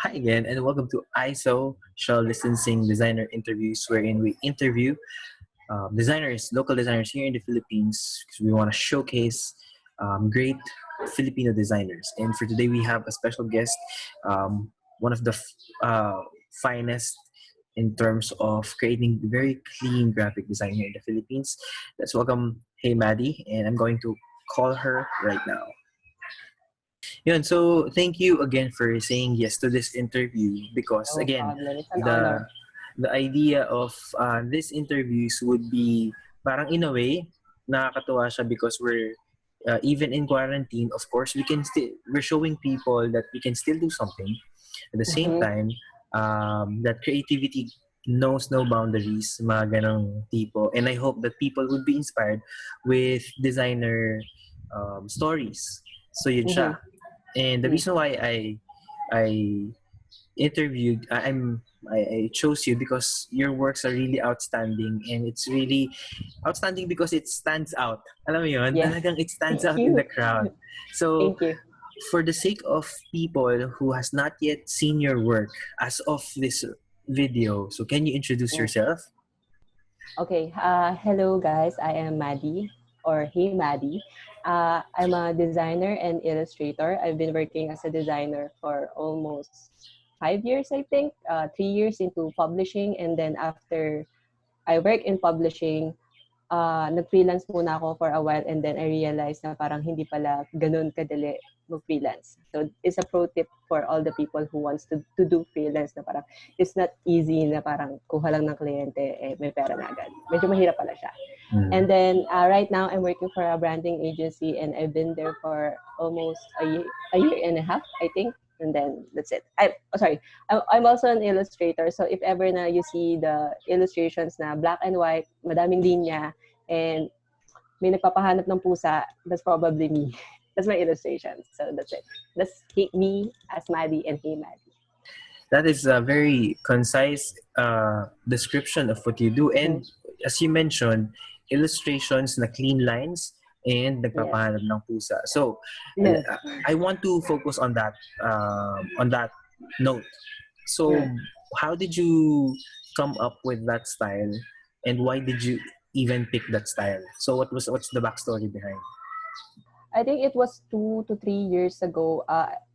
Hi again, and welcome to ISO Shell Licensing Designer Interviews, wherein we interview designers, local designers here in the Philippines, because we want to showcase great Filipino designers. And for today, we have a special guest, one of the finest in terms of creating very clean graphic design here in the Philippines. Let's welcome Hey Maddie, and I'm going to call her right now. Yun, so thank you again for saying yes to this interview because No again, problem. It's an the honor. the idea of these interviews would be parang in a way nakakatuwa siya because we're even in quarantine, of course, we're showing people that we can still do something at the same Mhm. time, that creativity knows no boundaries, mga ganong tipo. And I hope that people would be inspired with designer stories. So yun Mhm. siya. And the Mm. reason why I interviewed I chose you because your works are really outstanding, and it's really outstanding because it stands out. Alam mo yun? Yes. Talagang it stands Thank out in the you. crowd. So Thank you. for the sake of people who has not yet seen your work as of this video, so can you introduce Mm. yourself? Okay. Hello, guys. I am Maddie, or Hey Maddie. I'm a designer and illustrator. I've been working as a designer for almost 5 years, I think. 3 years into publishing, and then after I work in publishing, nag-freelance muna ako for a while, and then I realized na parang hindi pala ganun kadali mag-freelance. So it's a pro tip for all the people who wants to do freelance na parang it's not easy na parang kuha lang ng kliyente, may pera na agad. Medyo mahirap pala siya. And then right now I'm working for a branding agency, and I've been there for almost a year and a half, I think. And then that's it. I'm also an illustrator. So if ever na you see the illustrations na black and white, madaming linya, and may nagpapahanap ng pusa, that's probably me. That's my illustration. So that's it. That's me as Maddie and Hey Maddie. That is a very concise description of what you do. And as you mentioned, illustrations na clean lines and Yes. nagpapahanap ng pusa. So Yes. I want to focus on that note. So how did you come up with that style, and why did you even pick that style? So what's the backstory behind? I think it was 2 to 3 years ago.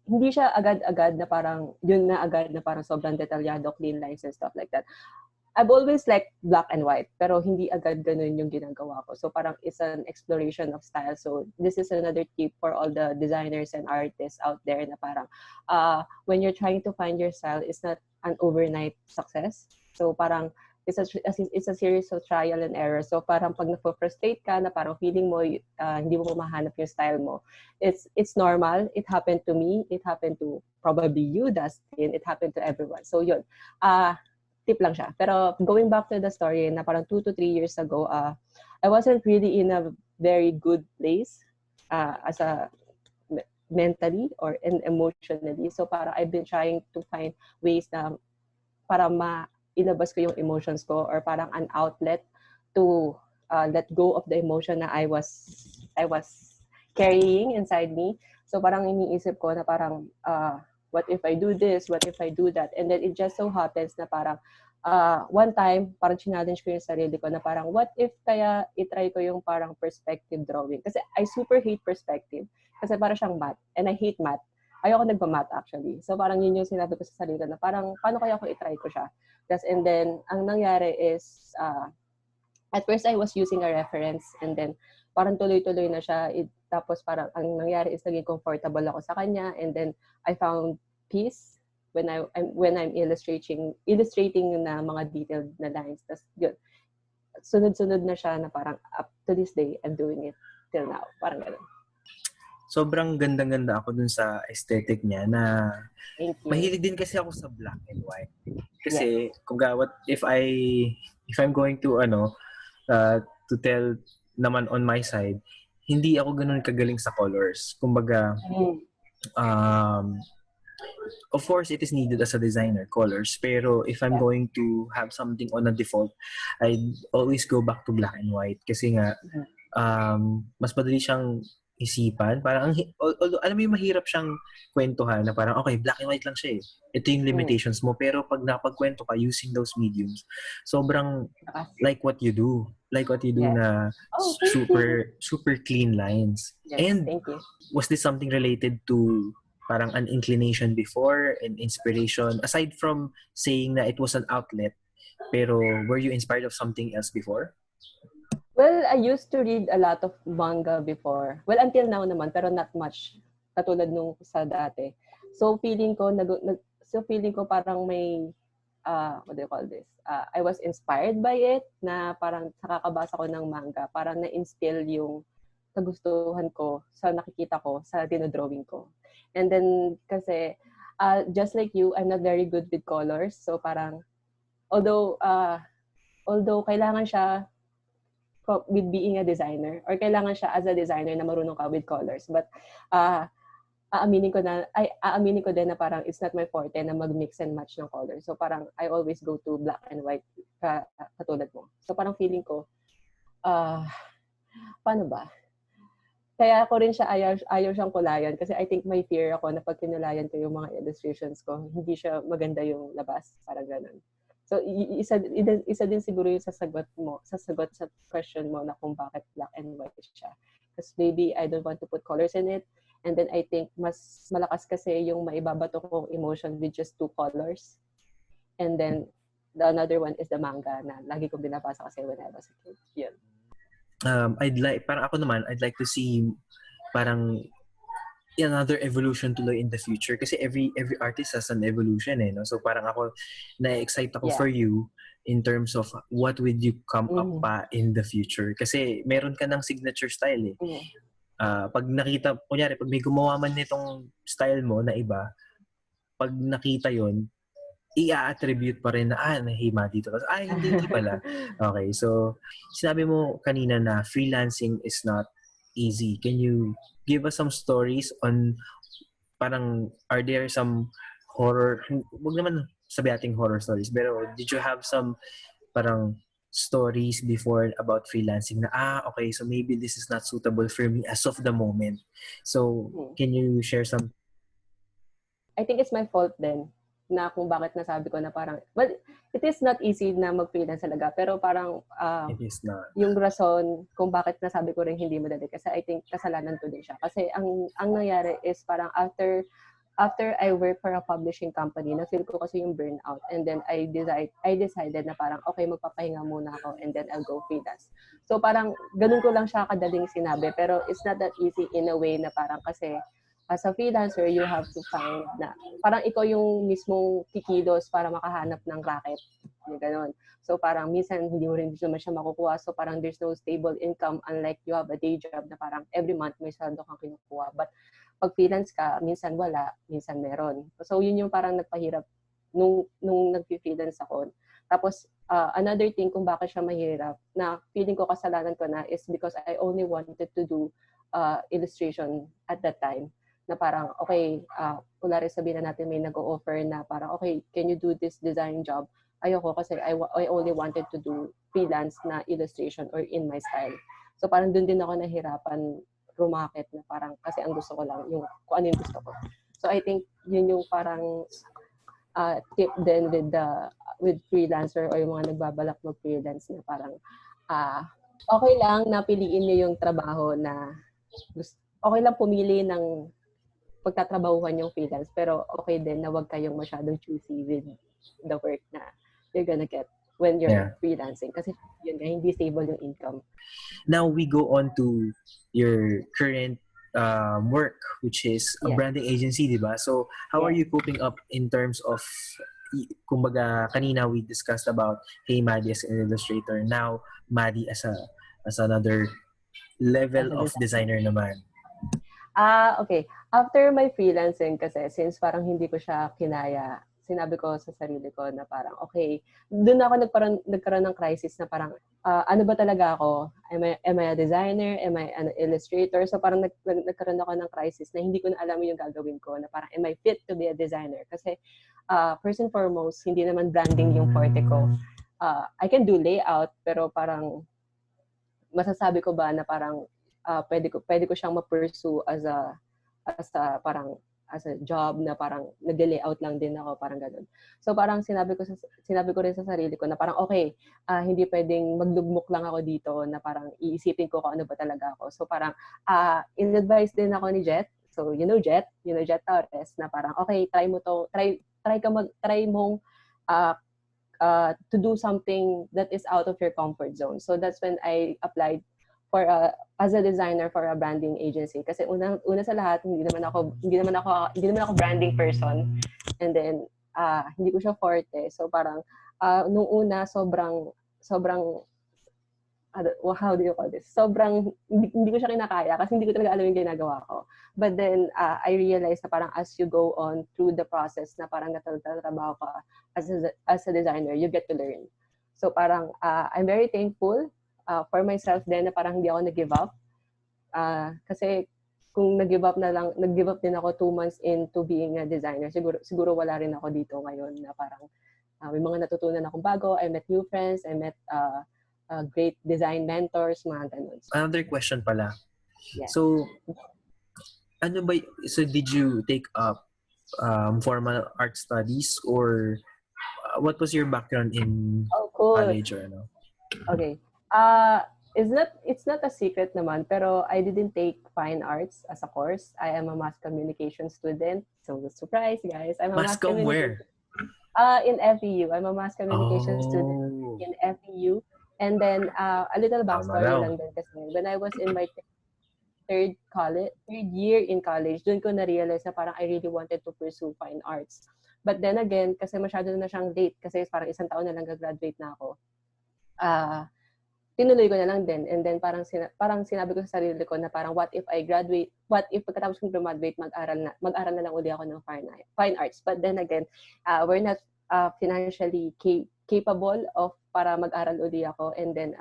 Hindi siya agad-agad na parang, yun na agad na parang sobrang detalyado, clean lines and stuff like that. I've always liked black and white, pero hindi agad ganun yung ginagawa ko. So parang it's an exploration of style. So this is another tip for all the designers and artists out there na parang when you're trying to find your style, it's not an overnight success. So parang it's a series of trial and error. So parang pag na-frustrate ka na parang feeling mo hindi mo mahanap yung style mo, it's normal. It happened to me. It happened to probably you, Dustin. It happened to everyone. So yun. Tip lang siya. Pero going back to the story, na parang 2 to 3 years ago, I wasn't really in a very good place as a mentally or emotionally. So parang I've been trying to find ways na para ilabas ko yung emotions ko, or parang an outlet to let go of the emotion na I was carrying inside me. So parang iniisip ko na parang what if I do this? What if I do that? And then it just so happens na parang one time, parang challenge ko yung sarili ko na parang what if kaya itry ko yung parang perspective drawing? Kasi I super hate perspective. Kasi parang siyang math. And I hate math. Ayoko nagpa-math actually. So parang yun yung sinabi ko sa sarili ko na parang paano kaya ako itry ko siya? And then, ang nangyari is, at first I was using a reference, and then parang tuloy-tuloy na siya. Tapos parang ang nangyari is naging comfortable ako sa kanya, and then I found peace when I'm illustrating na mga detailed na lines. Tapos yun, sunod-sunod na siya na parang up to this day, I'm doing it till now. Parang gano'n. Sobrang ganda-ganda ako dun sa aesthetic niya na Thank you. mahilig din kasi ako sa black and white. Kasi if I'm going to to tell naman on my side, hindi ako ganun kagaling sa colors. Kumbaga of course it is needed as a designer, colors, pero if I'm going to have something on a default, I always go back to black and white kasi nga mas madali siyang isipan. Parang, although, alam mo yung mahirap siyang kwentuhan na parang, okay, black and white lang siya eh. Ito yung limitations mo. Pero pag napagkwento ka using those mediums, sobrang like what you do. Like what you do Yes. na Oh, thank you. super clean lines. Yes, And thank you. was this something related to parang an inclination before, an inspiration? Aside from saying na it was an outlet, pero were you inspired of something else before? Well, I used to read a lot of manga before. Well, until now naman, pero not much. Katulad nung sa dati. So, feeling ko parang may, what do you call this? I was inspired by it na parang sa kakabasa ko ng manga, parang na-instill yung kagustuhan ko sa nakikita ko, sa dinodrawing ko. And then, kasi, just like you, I'm not very good with colors. So, parang, although kailangan siya with being a designer or kailangan siya as a designer na marunong ka with colors. But aaminin ko din na parang it's not my forte na mag-mix and match ng colors. So parang I always go to black and white katulad mo. So parang feeling ko, paano ba? Kaya ako rin siya ayaw siyang kulayan kasi I think may fear ako na pag kinulayan ko yung mga illustrations ko, hindi siya maganda yung labas. Parang ganun. So, isa din siguro yung sasagot sa question mo na kung bakit black and white siya. Because maybe I don't want to put colors in it. And then I think mas malakas kasi yung maibabato kong emotion with just 2 colors. And then, the another one is the manga na lagi kong binabasa kasi when I was a kid. Yun. Parang ako naman, I'd like to see parang another evolution tuloy in the future kasi every artist has an evolution no, so parang ako na-excite ako for you in terms of what would you come up pa in the future kasi meron ka ng signature style pag nakita kunyari pag may gumawa man nitong style mo na iba, pag nakita yon i-attribute pa rin na Hey Maddie to. Hindi pala. Okay, so sinabi mo kanina na freelancing is not easy. Can you give us some stories on parang are there some horror, wag naman sabi ating horror stories, pero did you have some parang stories before about freelancing na okay, so maybe this is not suitable for me as of the moment. So can you share some? I think it's my fault then na kung bakit nasabi ko na parang, well, it is not easy na mag-freelance talaga, pero parang it is not. Yung rason kung bakit nasabi ko rin hindi madali kasi I think kasalanan ko din siya. Kasi ang nangyari is parang after I work for a publishing company, na-feel ko kasi yung burnout and then I decided na parang okay, magpapahinga muna ako and then I'll go freelance. So parang ganun ko lang siya kadaling sinabi pero it's not that easy in a way na parang kasi as a freelancer, you have to find na parang ikaw yung mismong kikilos para makahanap ng racket. Yung ganun. So parang minsan hindi mo rin naman siya makukuha. So parang there's no stable income unlike you have a day job na parang every month may sweldo kang kinukuha. But pag freelance ka, minsan wala, minsan meron. So yun yung parang nagpahirap nung nag-freelance ako. Tapos another thing kung bakit siya mahirap na feeling ko kasalanan ko na is because I only wanted to do illustration at that time. Na parang, okay, kunwari sabihin na natin may nag-o-offer na parang, okay, can you do this design job? Ayoko kasi I only wanted to do freelance na illustration or in my style. So parang dun din ako nahirapan rumakit na parang kasi ang gusto ko lang yung kung ano yung gusto ko. So I think yun yung parang tip din with freelancer or yung mga nagbabalak mag-freelance na parang okay lang na piliin niyo yung trabaho na okay lang pumili ng pagtatrabahuhan yung freelance, pero okay din na wag kayong masyadong choosy with the work na you're gonna get when you're freelancing. Kasi yun nga, hindi stable yung income. Now we go on to your current work, which is a branding agency, di ba? So how are you coping up in terms of, kumbaga, kanina we discussed about Hey Maddie as an illustrator, now Maddie as another level of designer naman. Okay. After my freelancing kasi, since parang hindi ko siya kinaya, sinabi ko sa sarili ko na parang, okay, doon ako nagkaroon ng crisis na parang, ano ba talaga ako? Am I a designer? Am I an illustrator? So parang nagkaroon ako ng crisis na hindi ko na alam yung gagawin ko, na parang, am I fit to be a designer? Kasi, first and foremost, hindi naman branding yung forte ko. I can do layout, pero parang, masasabi ko ba na parang, pwede ko siyang ma-pursue as a job na parang nag-layout lang din ako, parang ganun. So parang sinabi ko rin sa sarili ko na parang okay, hindi pwedeng maglugmok lang ako dito na parang iisipin ko kung ano ba talaga ako. So parang in-advise din ako ni Jet. So you know Jet Torres, na parang okay, try mong to do something that is out of your comfort zone. So that's when I applied as a designer for a branding agency, kasi una sa lahat hindi naman ako branding person, and then hindi ko siya forte. So parang nung una sobrang how do you call this? Sobrang hindi ko siya kinakaya kasi hindi ko talaga alam yung ginagawa ko. But then I realized na parang as you go on through the process na parang natatrabaho ka as a designer, you get to learn. So parang I'm very thankful for myself din na parang hindi ako nag-give up. Kasi kung nag-give up din ako 2 months into being a designer, siguro wala rin ako dito ngayon, na parang may mga natutunan akong bago. I met new friends, I met great design mentors, mga ganun. Another question pala. Yeah. So did you take up formal art studies, or what was your background in college or ano? Okay. It's not a secret naman, pero I didn't take fine arts as a course. I am a mass communication student. So surprise, guys. I'm a mass communication. Where? In FEU. I'm a mass communication student in FEU. And then a little backstory lang din, kasi when I was in my third year in college, doon ko na-realize na parang I really wanted to pursue fine arts. But then again, kasi masyado na siyang late, kasi parang 1 taon na lang graduate na ako. Tinuloy ko na lang din. And then parang sinabi ko sa sarili ko na parang what if pagkatapos kong graduate, mag-aral na lang uli ako ng fine arts. But then again, we're not financially capable of para mag-aral uli ako, and then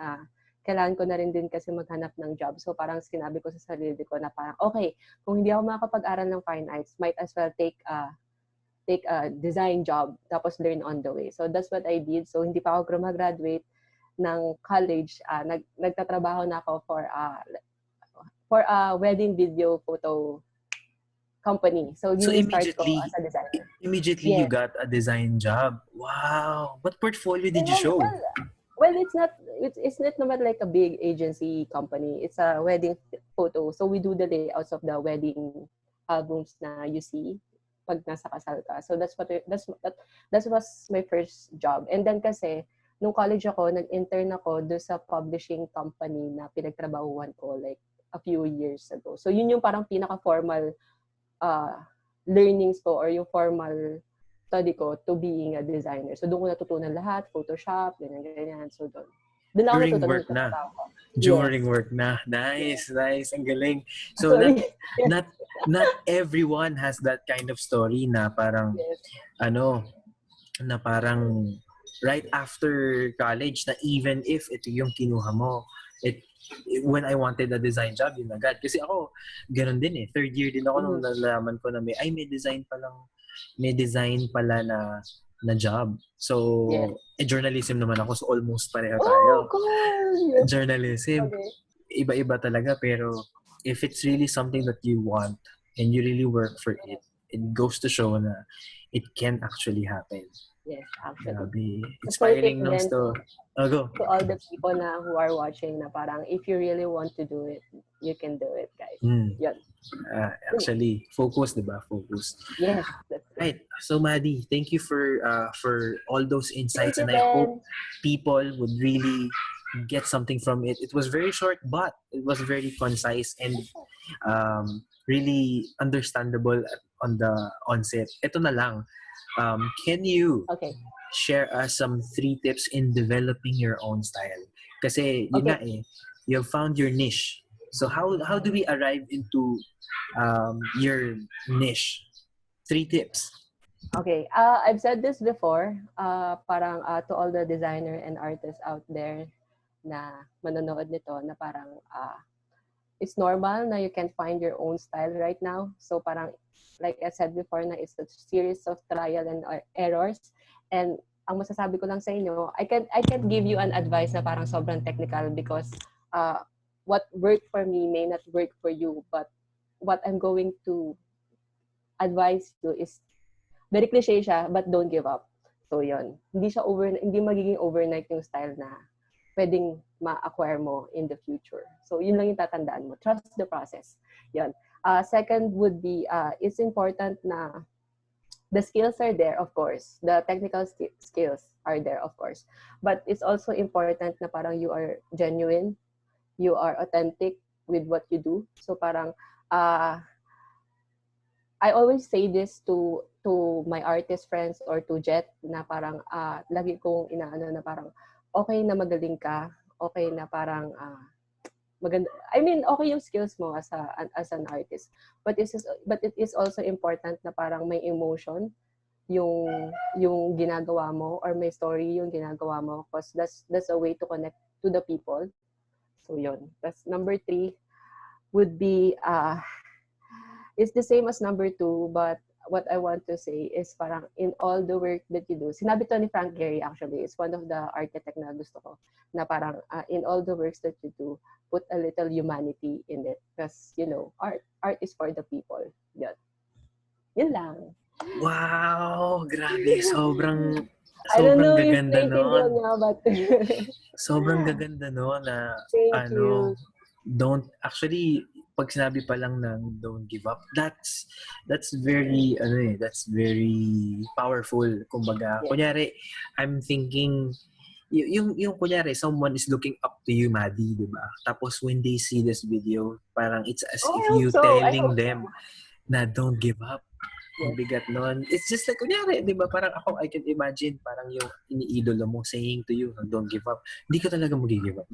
kailangan ko na rin din kasi maghanap ng job. So parang sinabi ko sa sarili ko na parang okay, kung hindi ako makakapag-aral ng fine arts, might as well take a design job, tapos learn on the way. So that's what I did. So hindi pa ako graduate ng college, nagtatrabaho na ako for a wedding video photo company. So start ko as a designer. Immediately, yes. You got a design job. Wow! What portfolio did you show? Well, it's not naman like a big agency company. It's a wedding photo. So we do the layouts of the wedding albums na you see pag nasa kasal ka. So that was my first job. And then kasi nung college ako, nag-intern ako do sa publishing company na pinagtrabahuan ko like a few years ago. So yun yung parang pinaka-formal learnings ko, or yung formal study ko to being a designer. So doon ko natutunan lahat, Photoshop, ganyan. So doon ako during natutunan work na. During work na. Nice. Ang galing. So not everyone has that kind of story na parang na parang right after college, na even if ito yung kinuha mo, when I wanted a design job, yun agad. Kasi ako, ganun din eh. Third year din ako nung nalaman ko na may design pala na job. So, journalism naman ako, so almost pareho tayo. Oh, cool! Journalism. Okay. Iba-iba talaga, pero if it's really something that you want and you really work for it, it goes to show na it can actually happen. Yes, actually. Grabe. Inspiring nung to. Go. To all the people na who are watching, na parang if you really want to do it, you can do it, guys. Yun. Actually, focus, diba? Focus. Yes. Right. So, Maddie, thank you for all those insights, and I hope people would really get something from it. It was very short, but it was very concise and really understandable on the onset. Ito na lang. Can you share us some 3 tips in developing your own style? Kasi yun nga you have found your niche. So how do we arrive into your niche? 3 tips. Okay. I've said this before. Parang to all the designer and artists out there na manonood nito, na parang it's normal na you can't find your own style right now. So parang like I said before, na it's a series of trial and errors. And ang masasabi ko lang sa inyo, I can't give you an advice na parang sobrang technical, because what worked for me may not work for you, but what I'm going to advise you is very cliche siya, but don't give up. So yun, hindi magiging overnight yung style na pwedeng ma-acquire mo in the future. So yun lang yung tatandaan mo. Trust the process. Yun. Second would be, it's important na the skills are there, of course. The technical skills are there, of course. But it's also important na parang you are genuine, you are authentic with what you do. So parang, I always say this to my artist friends or to Jet na parang lagi kong inaano na parang okay na magaling ka, okay na parang maganda. I mean, okay yung skills mo as an artist. But it is also important na parang may emotion yung ginagawa mo or may story yung ginagawa mo because that's a way to connect to the people. So yun. That's number 3 would be it's the same as number 2, but what I want to say is parang in all the work that you do, sinabi to ni Frank Gehry actually, is one of the architect na gusto ko, na parang in all the works that you do, put a little humanity in it. Because, art is for the people. Yun lang. Wow! Grabe, sobrang I don't know gaganda if naiintindihan nun. niya, but Sobrang gaganda nun na thank you. pag sinabi pa lang ng don't give up, that's very powerful. Kumbaga, Yes. kunyari, I'm thinking yung kunyari someone is looking up to you, Maddie, di ba? Tapos when they see this video, parang it's as if you telling them na don't give up. Ang bigat nun. It's just like, kunyari, di ba, parang ako, I can imagine, parang yung iniidolo mo saying to you, don't give up. Hindi ka talaga mag-give up.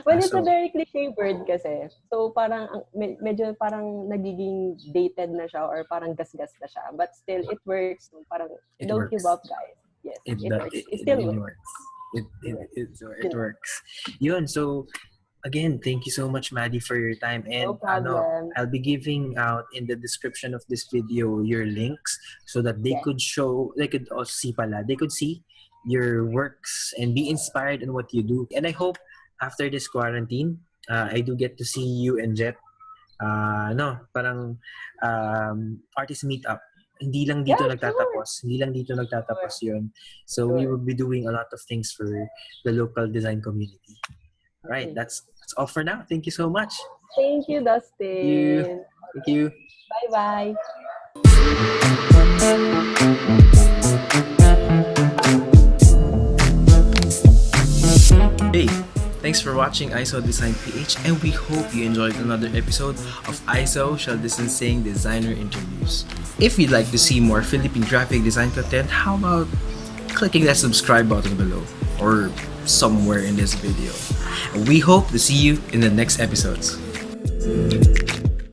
Well, it's a very cliche word kasi. So, parang, medyo parang nagiging dated na siya or parang gasgas na siya. But still, it works. So, parang, don't give up, guys. Yes, it works. It still really works. It works. Yun, so, again, thank you so much, Maddie, for your time. And no problem. I'll be giving out in the description of this video your links so that they could see your works and be inspired in what you do. And I hope after this quarantine, I do get to see you and Jet, artist meetup. Hindi lang dito nagtatapos. Hindi lang dito nagtatapos yun. So we will be doing a lot of things for the local design community. All right, that's all for now. Thank you so much. Thank you, Dustin. Thank you. Bye-bye. Hey, thanks for watching SAW.DESIGN PH, and we hope you enjoyed another episode of 𝐼𝐳.DESIGN Designer Interviews. If you'd like to see more Philippine graphic design content, how about clicking that subscribe button below or somewhere in this video. We hope to see you in the next episodes.